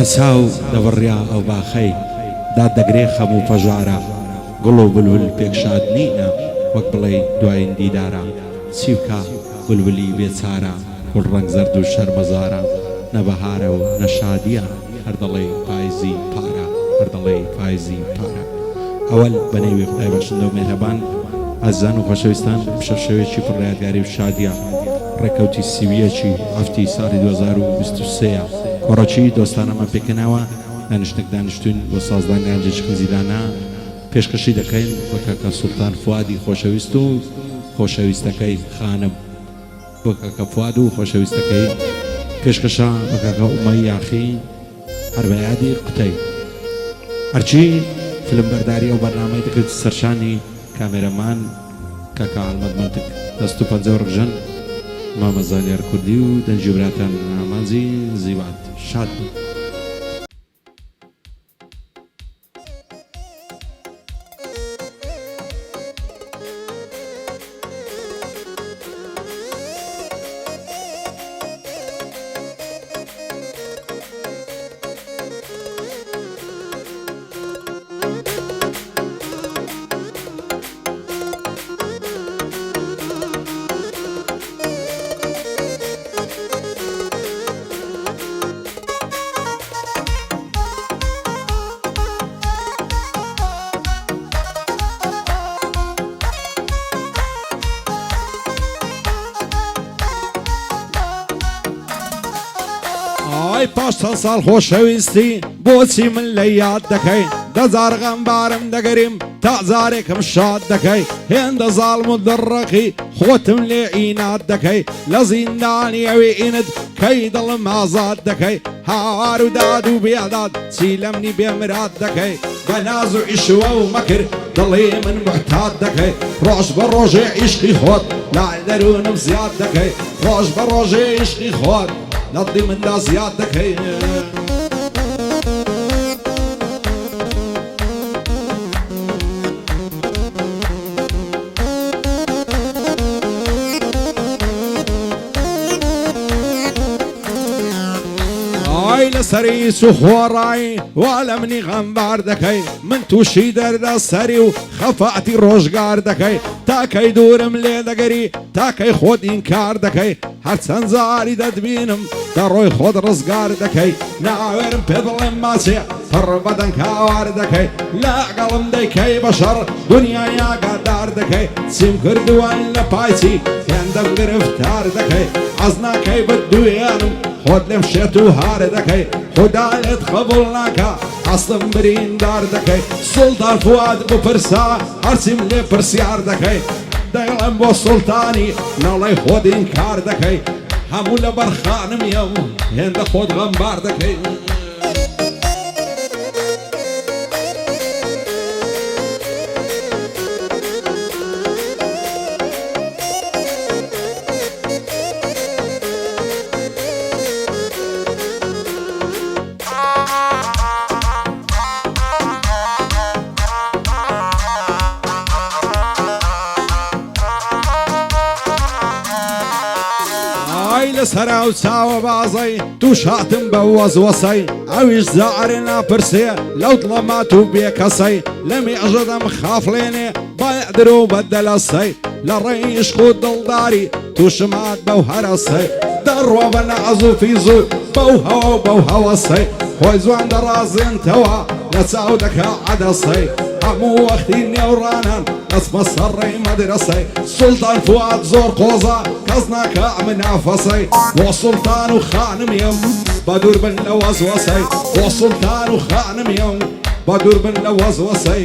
کەساو دەبڕیا ئەو باخەی دادەگرێ خەموو پەژارە گوڵ و بولبول پێکشاد نینە وەک بڵێ دوایین دیدارە چی بکە بولبولی بێچارە گوڵ ڕەنگ زەرد و شەرمەزارە نەبەهارە و نەشادیە هەر دەڵێ پایزی پارە هەر دەڵێ پایزی پارە ئەوەل بەنێوی خدای بەخشندە و مێهرەبان ئازان و خۆشەویستان شەشەوێکی پڕیادگاری و شادیە ڕێکەوتی سیویەکی هەفتی ساڵی 2023 کۆڕەچی دۆستانەمە پێکەناوە دانیشتێک دانیشتوین بۆ سازدان گانجێکی خزیدانە پێشکەشی دەکەین بۆ کاکە سوڵتان فوادی خۆشەویست و خۆشەویستەکەی خانم بۆ کاکە فواد و خۆشەویستەکەی پێشکەشە بە کاکە ئومەی یاخی هەر بە یادی قوتەی هەرچی فیلمبەرداری ئەو بەرنامەی دەکرد سەرشانی کامێرەمان کاکە ئەحمەد منتک دەست و پەنجە و ڕژەن مامە زانیار کوردی و دەنجی براتان ئامانزی زیوات شاد بوو. ئای پاش چەند ساڵ خۆشەویستی بۆچی من لە یاد دەکەی دەزار غەمبارم دەگەریم تا جارێکم شاد دەکەی هێندە زاڵم و دڕەقی خۆتم لێ ئینات دەکەی لە زیندانی ئەوێ ئینت کەی دڵم ئازاد دەکەی هاوار و داد و بێداد چی لەمنی بێمرات دەکەی بە ناز و ئیشوە و مەکر دڵی من محتات دەکەی ڕۆژ بە ڕۆژێ عیشقی خۆت لای دەروونم زیاد دەکەی ڕۆژ بە ڕۆژێ عیشقی خۆت نەدی مندا زیاد دەکەی ئای لەسەری سو خۆڕایی وا لە منی غەمبار دەکەی من تووشی دەردە سەری و خەفاتی ڕۆژگار دەکەی تاکەی دوورم لێ دەگەری تاکەی خۆت ئینکار دەکەی هەرچەند جاری دەتبینم دەڕۆی خۆت ڕزگار دەکەی ناوێرم پێ بڵێم ماچێ پڕ بەدەنگ هاوار دەکەی لاگەڵم دەیکەی بەشەڕ دنیای ئاگادار دەکەی چیم کردووان لە پایچی هێندەم گرفتار دەکەی حەز ناکەی بەدوێنم خۆت لێم شێت و هارە دەکەی خۆدا لێت قبوڵ ناکە ئەسڵم بریندار دەکەی سوڵتان فواد بپرسا هەرچیم لێ پرسیار دەکەی دەیڵم بۆ سوڵتانی ناڵی خۆت ئینکار دەکەی هەموو لە بەرخانمیم هێندە خۆت غەمبار دەکەی لەسەرا و چاوە بازەی تووش هاتم بە وەزوەسەی ئەویش زارێ ناپرسێ لەو دڵەمات و بێکەسەی لە مێژەدەم خافڵێنێ بەدرۆ بەدەلەسەی لە ڕێی عشق و دڵداری تووشمات بەو هەرەسەی دەڕوە بە نەعەز و فیز و بەو هەوە و بەو هەوەسەی خۆی جوان دەڕازێنتەوە لە چاو دەکا عەدەسەی هەموو وەختی نێوڕانان دەچمە سەر ڕێی مەدرەسەی سوڵتان فواد زۆر قۆزە کەس ناکە منافەسەی بۆ سوڵتان و خانمیم بە دوور بن لە وەزوەسەی بۆ سوڵتان و خانمیم بە دوور بن لە وەزوەسەی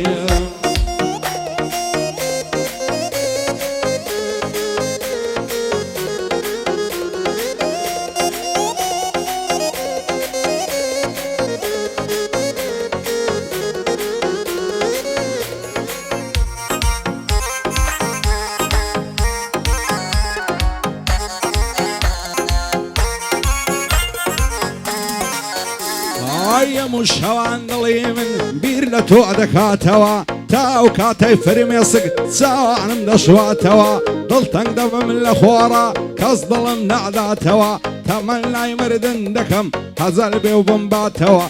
هەموو شەوان دڵی من بیر لە تۆ دەکاتەوە تا ئەو کاتەی فرمێسک چاوانم دەشواتەوە دڵتەنگ دەبم لە خۆڕە کەس دڵم ناداتەوە تمنای مردن دکم هزار بیو بمباتوا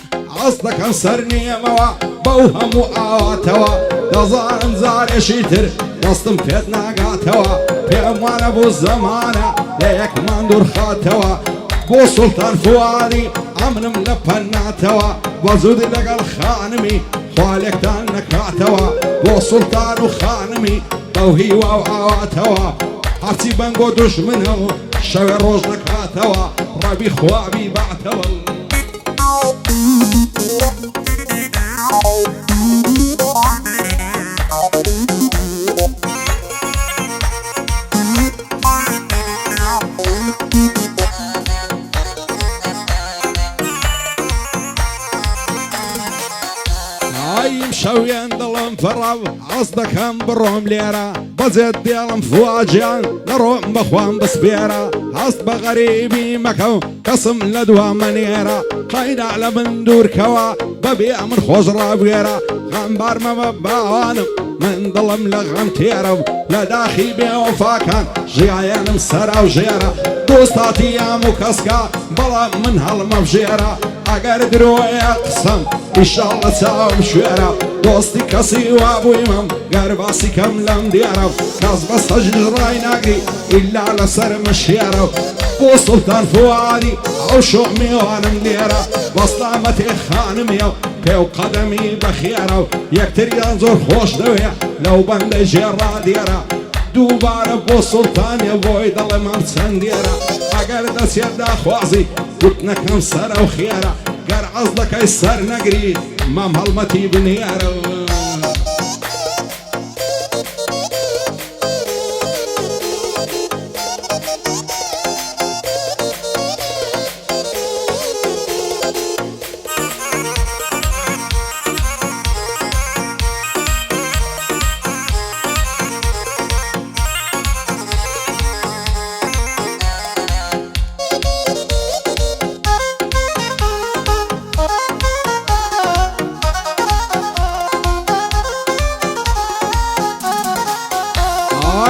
عصدکم سرنیموا بو همو آواتوا دزارم زارشی تر دستم پێت ناگاتەوە پێم وانە بۆ زەمانە لە یەکمان دوورخاتەوە بۆ سوڵتان فوادی ئەمنم لە پەناتەوە بۆ زودی لەگەڵ خانمی خوالێکتان نەکاتەوە بۆ سوڵتان و خانمی بەو هیوا و ئاواتەوە هەرچی بەنگۆ دوژمنە و شەوێ ڕۆژ نەکاتەوە ڕەبی خوابی باتەوە شەوێن دڵم فڕاو عەز دەکەم بڕۆم لێرە بەجێت دێڵم فواجیان لەڕۆم بەخوام بسپێرە هەست بە غەریبی مەکە و کەسم لە دوامە نێرە قەیدا لە من دوورکەوە بەبێ من خۆش ڕابوێرە غەمبارمەمە باوانم من دڵم لە غەم تێرە و لە داخی بێوەفاکان ژیانم سەرا و ژێرە دۆستاتی یام و کەسکە بەڵام من هەڵمەبژێرە ئەگەر درۆیە قسەم ئیشاڵڵە چاوم شوێرە دۆستی کەسی وابوویمەم گەر باسی کەم لەم دێرە کەس بە سەجد ڕای ناگری ئیلا لەسەر مشێرە بۆ سوڵتان فوادی ئەو شۆ میوانم لێرە بەستامەتێ خانمیە و پێو قەدەمی بەخێرە و یەکتریان زۆر خۆش دەوێ لەو بەندەی ژێڕا دێرە دووبارە بۆ سوڵتانێ بۆی دەڵێ مەم چەندێرە ئەگەر دەچێت داخوازی گوتنەکەم سەرە و خێرە گەر عەز دەکەی سەر نەگری مەم هەڵمەتی بنێرە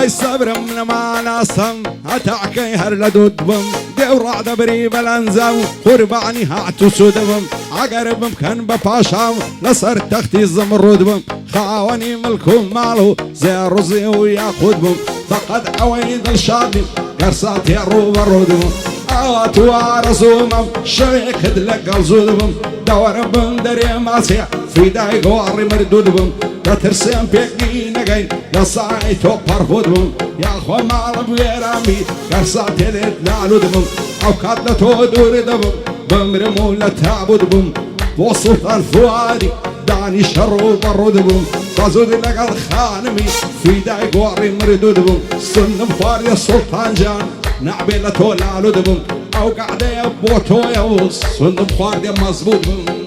سەبرم نەماناسم هەتاکەی هەر لە دوود بم دێو ڕادەبری بەلەنجە و قوربانی هات و سوود بم ئەگەر بمکەن بە پاشام لەسەر تەختی زمڕود بم خاوەنی ملک و ماڵ و زێڕوزی و یاخود بم فەقەت ئەوەی دڵشادیم گەر ساتێ ڕووبەڕوود بم ئەوە تو ئارەزوومەم شەوێکت لەگەڵ زود بم دەوەرە بم دەرێ ماچێ فیدای گۆڕی مردود بم دەترسێم پێکی نەگەین لە سای تۆ پەڕبود بم یاخوا ماڵم وێرامی گەر ساتێ لێت لالود بم ئەو کات لە تۆ دووری دەبم بمرم و لە تابود بم بۆ سوڵتان فوادی دانی شەڕ و بەڕود بم بەزودی لەگەڵ خانمی فیدای گۆڕی مردود بم سندم خواردێ سوڵتان جان نعبێ لە تۆ لالود بم ئەو قعدەیە بۆ تۆیە و سندم خواردێ مەزبوط بم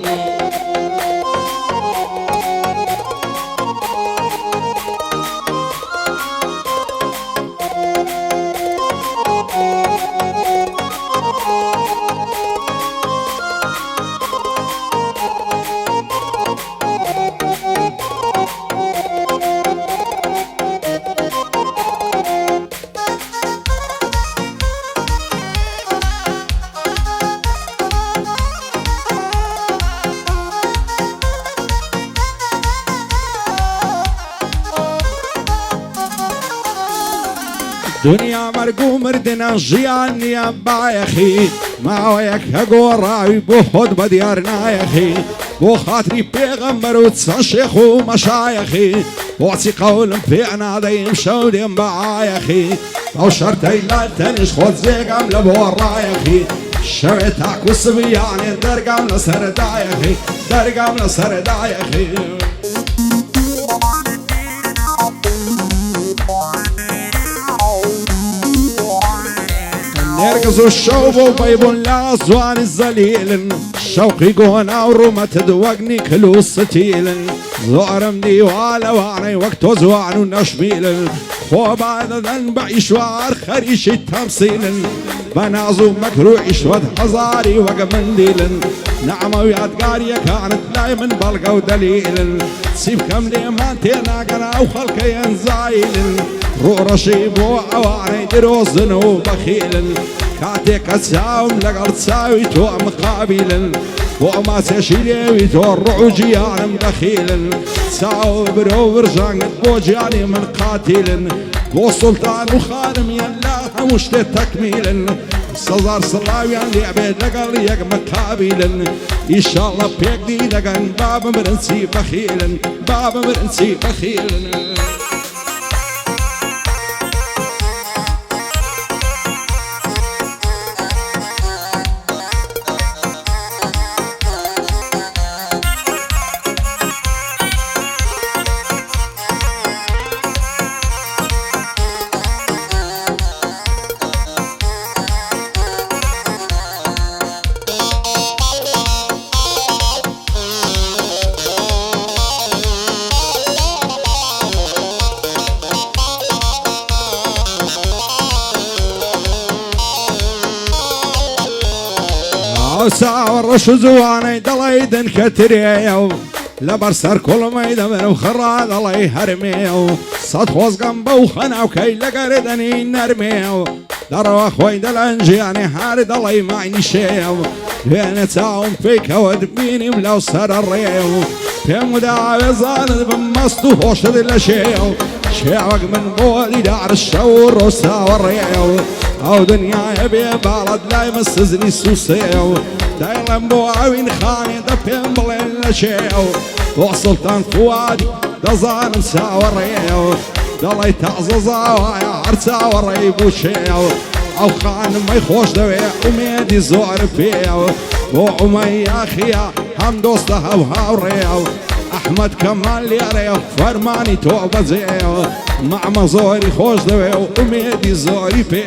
دنیا مەرگ و مردنە ژیان نییە بایەخی ماوەیەک هەگۆڕاوی بۆ خۆت بە دیار نایەخی بۆ خاتری پێغەمبەر و چەند شێخ و مەشایەخی بۆچی قەولم پێ نادەیم شەو دێم بە ئایەخی ئەو شەرتەی لای تەنیش خۆت جێگەم لە بۆ ڕایەخی شەوێ تاکو سبیانێ دەرگام لە سەردایەخی دەرگام لە سەردایەخی نێرگز و شەو بۆ بەیبوون لا زوانی زەلیلن شەوقی گۆنا و ڕوومەتت وەگنی کل و ستیلن زۆرم دیوا لەوانەی وەک تۆ زوان و نەشمیلن خۆ بادەدەن بە ئیشوار خەریشی تەمسیلن بە ناز و مەکر و ئیشوەت هەزاری وەگە مندیلن نەعمە و یادگاریەکانت لای من بەڵگە و دەلیلن چی بکەم لێمان تێناگەنا و خەڵکەیان زایلن ڕۆڕەشی بۆ ئەوانەی درۆزن و بەخیلن كاتێک کە چاوم لەگەڵ چاوی تۆ مقابلن بۆ ماسێشی لێوی تۆ ڕوع و گیانم دەخیلن چاو برۆ ورژانگت بۆ گیانی من قاتیلن بۆ سوڵتان و خانمیان لا هەموو شتێ تەکمیلن سەزار سڵاویان لێبێت لەگەڵ یەک مقابلن ئیشاڵڵە پێکدی دەگەن با بمرن چی بەخیلن با بمرن چی بەخیلن چاوە ڕەش و جوانەی دەڵێی دنکەترێە و لەبەر سەر کوڵمەی دەبن و خڕا دەڵێی هەرمێ و سەد خۆزگەم بەو خەناوکەی لەگەردەنی نەرمێ و دەڕەوە خۆی دەلەنجیانی هەر دەڵێی ماینیشێ و لێنە چاوم پێیکەوە بینیم لەو سەرە ڕێ و پێم وداوێزانت بم مەست و هۆشت لە شێ و شێوەک من بۆ دیدار شەو و ڕۆستاوە ڕێ و ئەو دنیایە بێ باڵەت لای مەسزنی سووسێ و دایڵم بۆ ئەوین خانێ دە پێم بڵێن لە شێ و بۆ سڵتان فوادی دەزانم چاوەڕێ و دەڵی تازە زاوایە هەر چاوەڕێی بوو شێ و ئەو خانمەی خۆش دەوێ ئومێدی زۆر پێ و بۆ ئومەی یاخیە هەم دۆستە هەو هاوڕێ و ئەحمەد کەمال لێرێ و فەرمانی تۆ بەجێ و مەعمە زۆری خۆش دەوێ و ئومێدی زۆری پێ